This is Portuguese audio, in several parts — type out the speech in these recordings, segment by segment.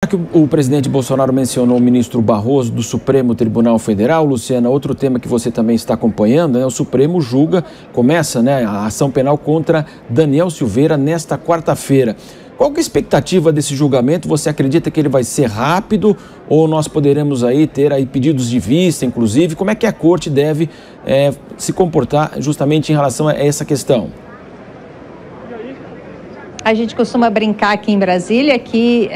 Que o presidente Bolsonaro mencionou o ministro Barroso do Supremo Tribunal Federal, Luciana, outro tema que você também está acompanhando, o Supremo começa a ação penal contra Daniel Silveira nesta quarta-feira. Qual que é a expectativa desse julgamento? Você acredita que ele vai ser rápido ou nós poderemos ter pedidos de vista, inclusive? Como é que a corte deve se comportar justamente em relação a essa questão? A gente costuma brincar aqui em Brasília que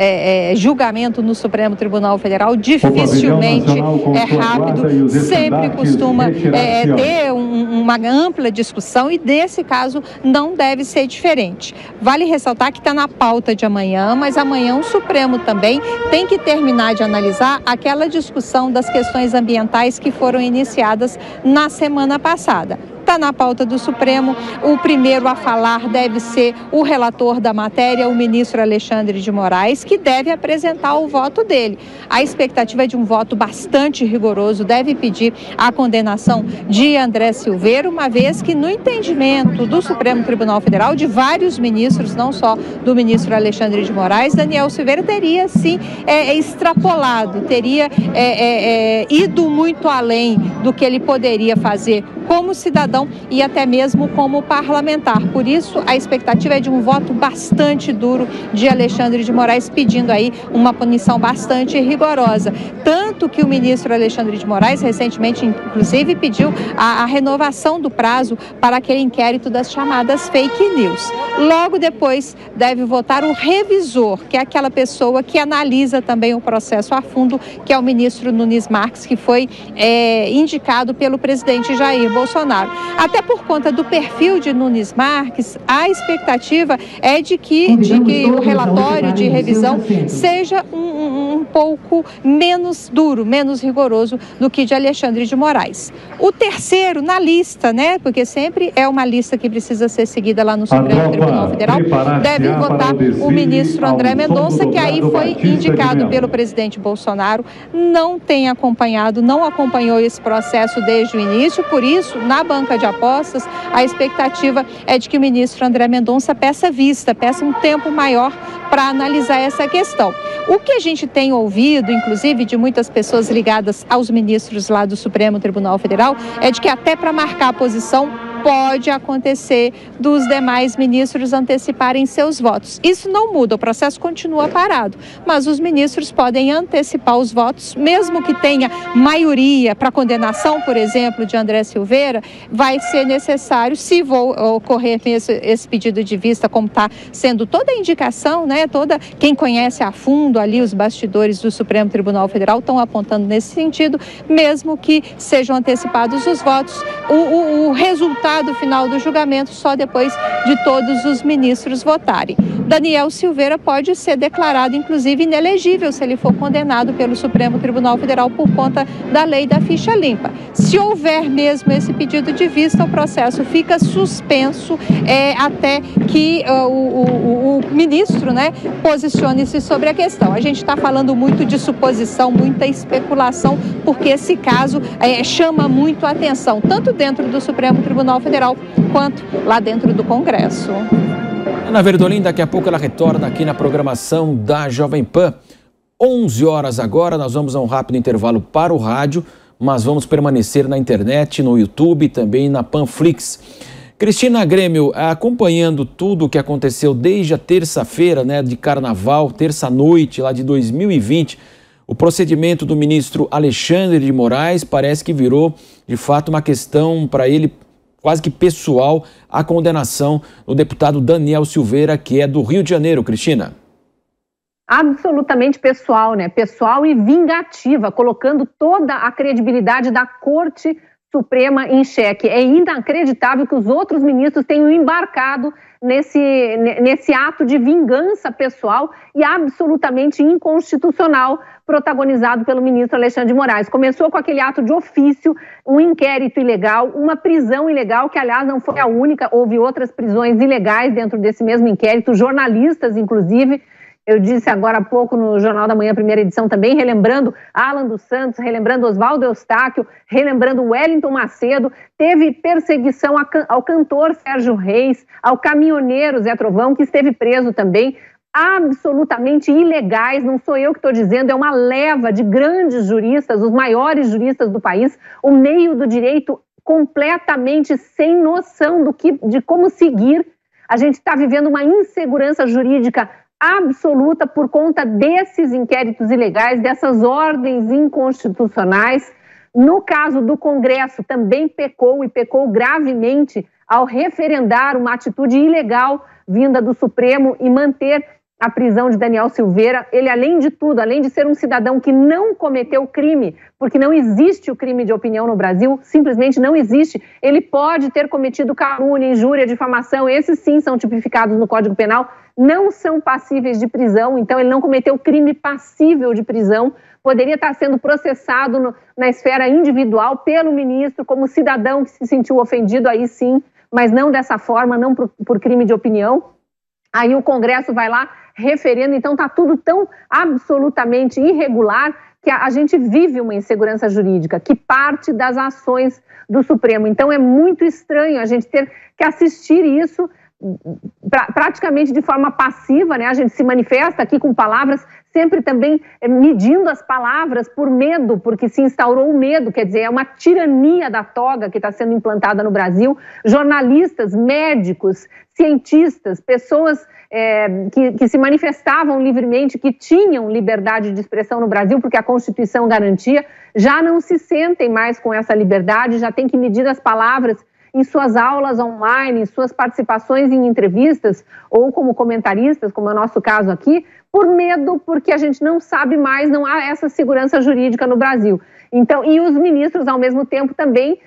julgamento no Supremo Tribunal Federal dificilmente é rápido, sempre costuma ter uma ampla discussão e nesse caso não deve ser diferente. Vale ressaltar que está na pauta de amanhã, mas amanhã o Supremo também tem que terminar de analisar aquela discussão das questões ambientais que foram iniciadas na semana passada. Está na pauta do Supremo, o primeiro a falar deve ser o relator da matéria, o ministro Alexandre de Moraes, que deve apresentar o voto dele. A expectativa é de um voto bastante rigoroso, deve pedir a condenação de André Silveira, uma vez que no entendimento do Supremo Tribunal Federal, de vários ministros, não só do ministro Alexandre de Moraes, Daniel Silveira teria sim extrapolado, teria ido muito além do que ele poderia fazer como cidadão e até mesmo como parlamentar. Por isso, a expectativa é de um voto bastante duro de Alexandre de Moraes, pedindo aí uma punição bastante rigorosa. Tanto que o ministro Alexandre de Moraes, recentemente, inclusive, pediu a renovação do prazo para aquele inquérito das chamadas fake news. Logo depois, deve votar o revisor, que é aquela pessoa que analisa também o processo a fundo, que é o ministro Nunes Marques, que foi indicado pelo presidente Jair Bolsonaro. Até por conta do perfil de Nunes Marques, a expectativa é de que o relatório de revisão seja um pouco menos duro, menos rigoroso do que de Alexandre de Moraes. O terceiro na lista, porque sempre é uma lista que precisa ser seguida lá no Supremo Tribunal Federal, deve votar o ministro André Mendonça, que aí foi indicado pelo presidente Bolsonaro, não acompanhou esse processo desde o início, por isso, na banca de apostas, a expectativa é de que o ministro André Mendonça peça um tempo maior para analisar essa questão. O que a gente tem ouvido, inclusive, de muitas pessoas ligadas aos ministros lá do Supremo Tribunal Federal, é de que até para marcar a posição pode acontecer dos demais ministros anteciparem seus votos. Isso não muda, o processo continua parado, mas os ministros podem antecipar os votos, mesmo que tenha maioria para condenação, por exemplo, de André Silveira, vai ser necessário, se ocorrer esse pedido de vista, como está sendo toda a indicação, quem conhece a fundo ali os bastidores do Supremo Tribunal Federal estão apontando nesse sentido, mesmo que sejam antecipados os votos, o resultado final do julgamento só depois de todos os ministros votarem. Daniel Silveira pode ser declarado, inclusive, inelegível se ele for condenado pelo Supremo Tribunal Federal por conta da lei da ficha limpa. Se houver mesmo esse pedido de vista, o processo fica suspenso até que o ministro posicione-se sobre a questão. A gente está falando muito de suposição, muita especulação, porque esse caso chama muito a atenção, tanto dentro do Supremo Tribunal Federal quanto lá dentro do Congresso. Ana Verdolim, daqui a pouco ela retorna aqui na programação da Jovem Pan. 11 horas agora, nós vamos a um rápido intervalo para o rádio, mas vamos permanecer na internet, no YouTube e também na Panflix. Cristina Grêmio, acompanhando tudo o que aconteceu desde a terça-feira, de carnaval, terça-noite lá de 2020, o procedimento do ministro Alexandre de Moraes parece que virou, de fato, uma questão para ele quase que pessoal, a condenação do deputado Daniel Silveira, que é do Rio de Janeiro. Cristina. Absolutamente pessoal, Pessoal e vingativa, colocando toda a credibilidade da Corte Suprema em xeque. É inacreditável que os outros ministros tenham embarcado nesse ato de vingança pessoal e absolutamente inconstitucional, protagonizado pelo ministro Alexandre de Moraes. Começou com aquele ato de ofício, um inquérito ilegal, uma prisão ilegal, que aliás não foi a única, houve outras prisões ilegais dentro desse mesmo inquérito, jornalistas inclusive. Eu disse agora há pouco no Jornal da Manhã, primeira edição também, relembrando Alan dos Santos, relembrando Oswaldo Eustáquio, relembrando Wellington Macedo. Teve perseguição ao cantor Sérgio Reis, ao caminhoneiro Zé Trovão, que esteve preso também. absolutamente ilegais, não sou eu que estou dizendo, é uma leva de grandes juristas, os maiores juristas do país, o meio do direito completamente sem noção de como seguir. A gente está vivendo uma insegurança jurídica absoluta por conta desses inquéritos ilegais, dessas ordens inconstitucionais. No caso do Congresso, também pecou, e pecou gravemente, ao referendar uma atitude ilegal vinda do Supremo e manter a prisão de Daniel Silveira. Ele, além de tudo, além de ser um cidadão que não cometeu crime, porque não existe o crime de opinião no Brasil, simplesmente não existe, ele pode ter cometido calúnia, injúria, difamação, esses sim são tipificados no Código Penal, não são passíveis de prisão, então ele não cometeu crime passível de prisão, poderia estar sendo processado na esfera individual pelo ministro, como cidadão que se sentiu ofendido, aí sim, mas não dessa forma, não por crime de opinião. Aí o Congresso vai lá, referendo, então está tudo tão absolutamente irregular que a gente vive uma insegurança jurídica que parte das ações do Supremo. Então é muito estranho a gente ter que assistir isso praticamente de forma passiva, né? A gente se manifesta aqui com palavras, sempre também medindo as palavras por medo, porque se instaurou o medo, quer dizer, é uma tirania da toga que está sendo implantada no Brasil. Jornalistas, médicos, cientistas, pessoas que se manifestavam livremente, que tinham liberdade de expressão no Brasil, porque a Constituição garantia, já não se sentem mais com essa liberdade, já tem que medir as palavras em suas aulas online, em suas participações em entrevistas ou como comentaristas, como é o nosso caso aqui, por medo, porque a gente não sabe mais, não há essa segurança jurídica no Brasil. Então, e os ministros, ao mesmo tempo, também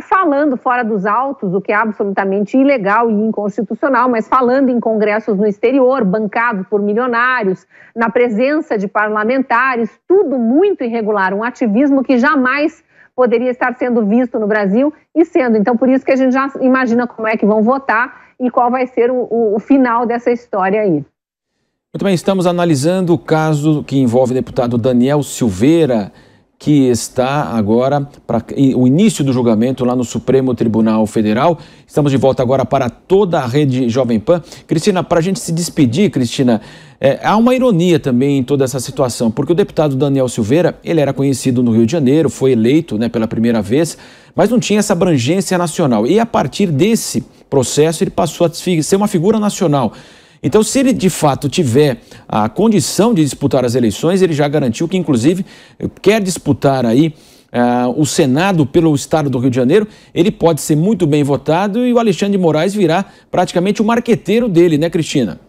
falando fora dos autos, o que é absolutamente ilegal e inconstitucional, mas falando em congressos no exterior, bancados por milionários, na presença de parlamentares, tudo muito irregular, um ativismo que jamais poderia estar sendo visto no Brasil e sendo. Então, por isso que a gente já imagina como é que vão votar e qual vai ser o final dessa história aí. Muito bem, estamos analisando o caso que envolve o deputado Daniel Silveira, que está agora para o início do julgamento lá no Supremo Tribunal Federal. Estamos de volta agora para toda a rede Jovem Pan. Cristina, para a gente se despedir, Cristina, há uma ironia também em toda essa situação, porque o deputado Daniel Silveira, ele era conhecido no Rio de Janeiro, foi eleito, né, pela primeira vez, mas não tinha essa abrangência nacional. E a partir desse processo ele passou a ser uma figura nacional. Então, se ele de fato tiver a condição de disputar as eleições, ele já garantiu que, inclusive, quer disputar aí o Senado pelo estado do Rio de Janeiro, ele pode ser muito bem votado e o Alexandre de Moraes virá praticamente o marqueteiro dele, né, Cristina?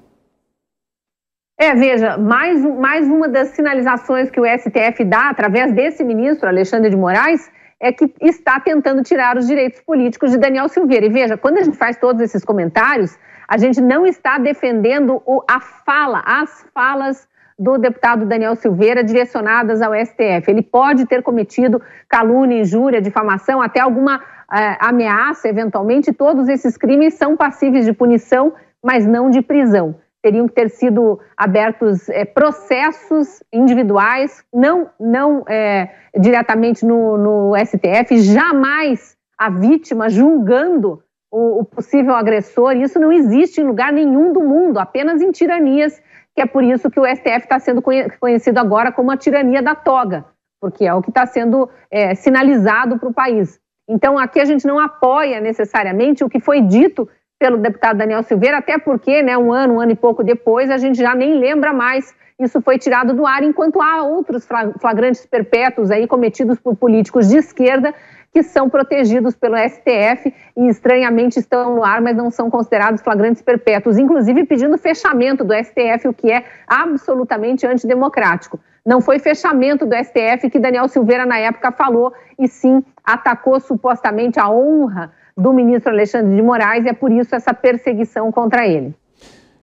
Veja, mais uma das sinalizações que o STF dá através desse ministro, Alexandre de Moraes, é que está tentando tirar os direitos políticos de Daniel Silveira. E veja, quando a gente faz todos esses comentários, a gente não está defendendo as falas do deputado Daniel Silveira direcionadas ao STF. Ele pode ter cometido calúnia, injúria, difamação, até alguma ameaça, eventualmente. Todos esses crimes são passíveis de punição, mas não de prisão. Teriam que ter sido abertos processos individuais, não diretamente no STF, jamais a vítima julgando o possível agressor. Isso não existe em lugar nenhum do mundo, apenas em tiranias, que é por isso que o STF está sendo conhecido agora como a tirania da toga, porque é o que está sendo sinalizado para o país. Então, aqui a gente não apoia necessariamente o que foi dito pelo deputado Daniel Silveira, até porque, né, um ano e pouco depois, a gente já nem lembra mais, isso foi tirado do ar, enquanto há outros flagrantes perpétuos aí cometidos por políticos de esquerda que são protegidos pelo STF e estranhamente estão no ar, mas não são considerados flagrantes perpétuos, inclusive pedindo fechamento do STF, o que é absolutamente antidemocrático. Não foi fechamento do STF que Daniel Silveira na época falou, e sim atacou supostamente a honra do ministro Alexandre de Moraes, e é por isso essa perseguição contra ele.